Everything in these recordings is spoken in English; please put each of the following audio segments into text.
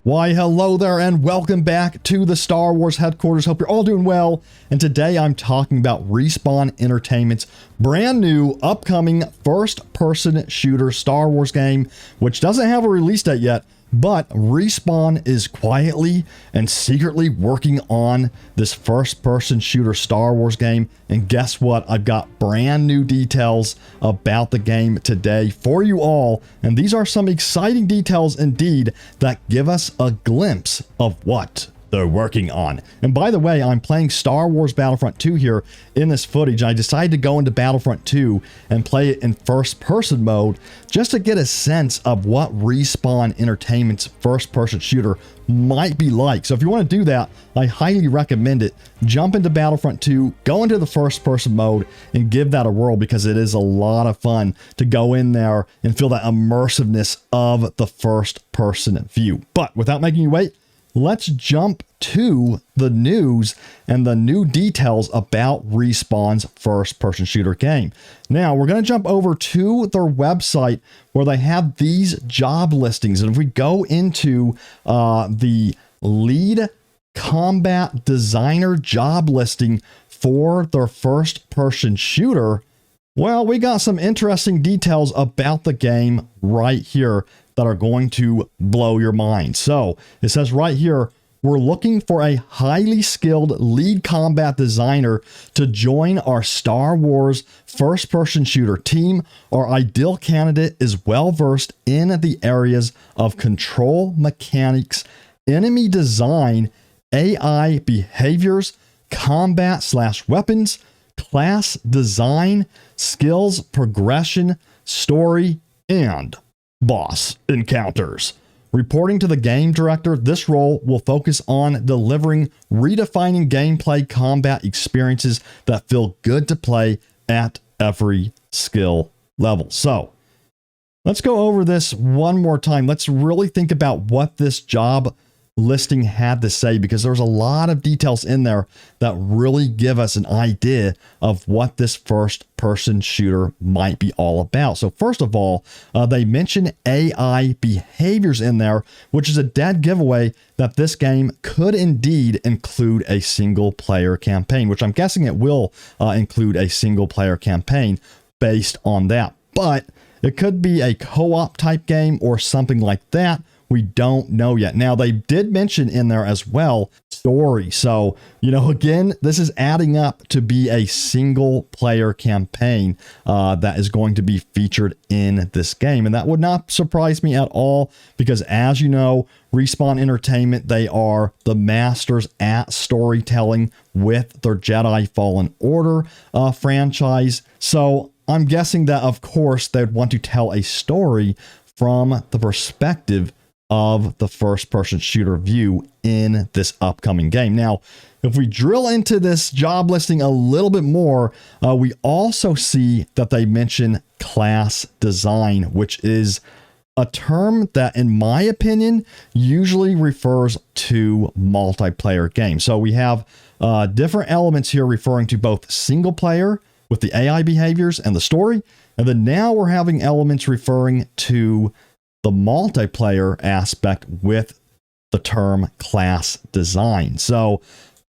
Why, hello there and welcome back to the Star Wars headquarters. Hope you're all doing well. And today I'm talking about Respawn Entertainment's brand new upcoming first-person shooter Star Wars game, which doesn't have a release date yet, but Respawn is quietly and secretly working on this first-person shooter Star Wars game. And guess what? I've got brand new details about the game today for you all. And these are some exciting details indeed that give us a glimpse of what they're working on. And by the way, I'm playing Star Wars Battlefront 2 here in this footage. I decided to go into Battlefront 2 and play it in first-person mode just to get a sense of what Respawn Entertainment's first-person shooter might be like. So if you want to do that, I highly recommend it. Jump into Battlefront 2, go into the first-person mode, and give that a whirl because it is a lot of fun to go in there and feel that immersiveness of the first-person view. But without making you wait, let's jump to the news and the new details about Respawn's first-person shooter game. Now, we're going to jump over to their website where they have these job listings. And if we go into the lead combat designer job listing for their first-person shooter, well, we got some interesting details about the game right here that are going to blow your mind. So it says right here, we're looking for a highly skilled lead combat designer to join our Star Wars first-person shooter team. Our ideal candidate is well-versed in the areas of control mechanics, enemy design, AI behaviors, combat/weapons, class design, skills progression, story, and boss encounters. Reporting to the game director, this role will focus on delivering redefining gameplay combat experiences that feel good to play at every skill level. So let's go over this one more time. Let's really think about what this job listing had to say, because there's a lot of details in there that really give us an idea of what this first-person shooter might be all about. So first of all, they mention AI behaviors in there, which is a dead giveaway that this game could indeed include a single-player campaign, which I'm guessing it will include a single-player campaign based on that. But it could be a co-op type game or something like that. We don't know yet. Now, they did mention in there as well story. So, again, this is adding up to be a single player campaign that is going to be featured in this game. And that would not surprise me at all because, as you know, Respawn Entertainment, they are the masters at storytelling with their Jedi Fallen Order franchise. So I'm guessing that, of course, they'd want to tell a story from the perspective of the first-person shooter view in this upcoming game. Now, if we drill into this job listing a little bit more, we also see that they mention class design, which is a term that, in my opinion, usually refers to multiplayer games. So we have different elements here referring to both single player with the AI behaviors and the story, and then now we're having elements referring to the multiplayer aspect with the term class design. So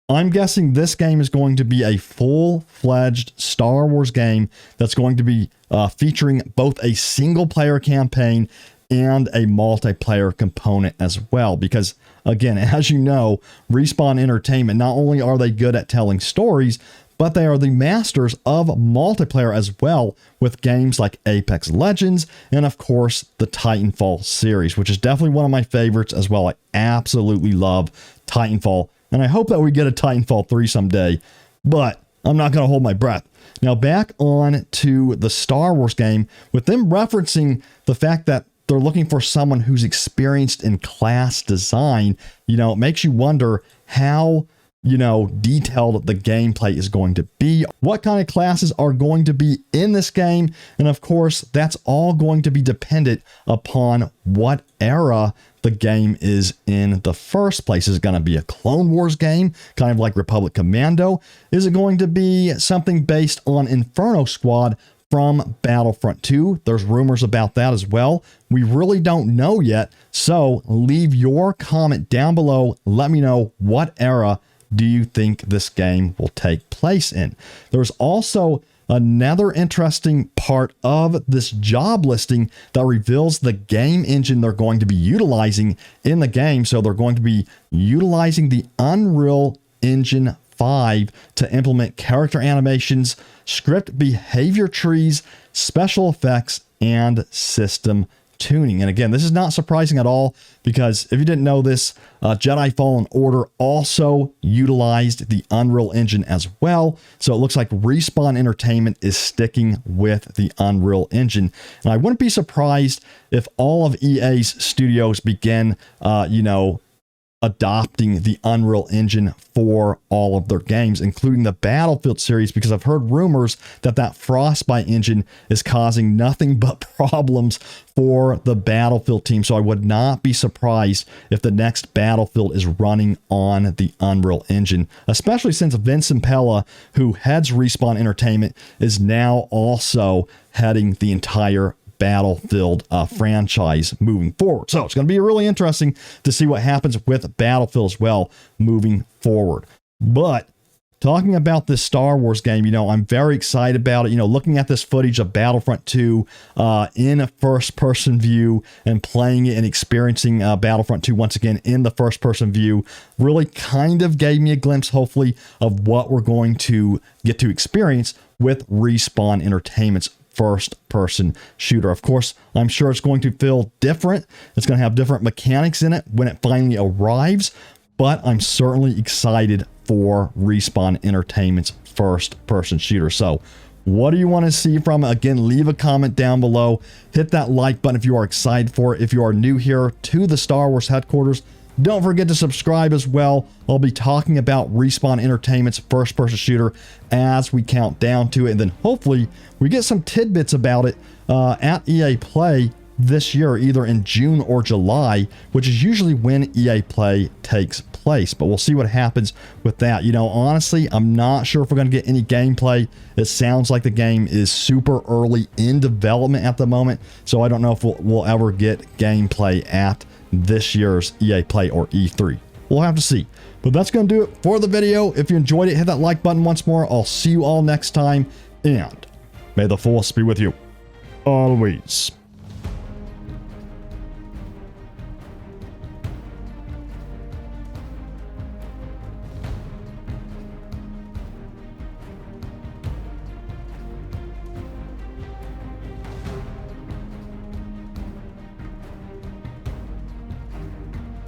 I'm guessing this game is going to be a full-fledged Star Wars game that's going to be featuring both a single-player campaign and a multiplayer component as well. Because, again, as you know, Respawn Entertainment, not only are they good at telling stories, but they are the masters of multiplayer as well with games like Apex Legends and, of course, the Titanfall series, which is definitely one of my favorites as well. I absolutely love Titanfall, and I hope that we get a Titanfall 3 someday, but I'm not going to hold my breath. Now, back on to the Star Wars game, with them referencing the fact that they're looking for someone who's experienced in class design, it makes you wonder how detailed the gameplay is going to be, what kind of classes are going to be in this game, and of course, that's all going to be dependent upon what era the game is in the first place. Is it going to be a Clone Wars game, kind of like Republic Commando? Is it going to be something based on Inferno Squad from Battlefront 2. There's rumors about that as well. We really don't know yet, so leave your comment down below. Let me know what era do you think this game will take place in. There's also another interesting part of this job listing that reveals the game engine they're going to be utilizing in the game. So they're going to be utilizing the Unreal Engine 5 to implement character animations, script behavior trees, special effects, and system tuning. And again, this is not surprising at all, because if you didn't know this, Jedi Fallen Order also utilized the Unreal Engine as well. So it looks like Respawn Entertainment is sticking with the Unreal Engine. And I wouldn't be surprised if all of EA's studios begin, adopting the Unreal Engine for all of their games, including the Battlefield series, because I've heard rumors that that Frostbite engine is causing nothing but problems for the Battlefield team. So I would not be surprised if the next Battlefield is running on the Unreal Engine, especially since Vince Impella, who heads Respawn Entertainment, is now also heading the entire Battlefield franchise moving forward. So it's going to be really interesting to see what happens with Battlefield as well moving forward. But talking about this Star Wars game, I'm very excited about it. Looking at this footage of Battlefront 2 in a first-person view and playing it and experiencing Battlefront 2 once again in the first-person view really kind of gave me a glimpse, hopefully, of what we're going to get to experience with Respawn Entertainment's first-person shooter. Of course, I'm sure it's going to feel different. It's going to have different mechanics in it when it finally arrives, but I'm certainly excited for Respawn Entertainment's first-person shooter. So what do you want to see from it? Again, leave a comment down below. Hit that like button if you are excited for it. If you are new here to the Star Wars headquarters, don't forget to subscribe as well. I'll be talking about Respawn Entertainment's first-person shooter as we count down to it. And then hopefully we get some tidbits about it at EA Play this year, either in June or July, which is usually when EA Play takes place. But we'll see what happens with that. Honestly, I'm not sure if we're going to get any gameplay. It sounds like the game is super early in development at the moment, so I don't know if we'll ever get gameplay at this year's EA Play or E3. We'll have to see. But that's going to do it for the video. If you enjoyed it, hit that like button once more. I'll see you all next time, and may the Force be with you always.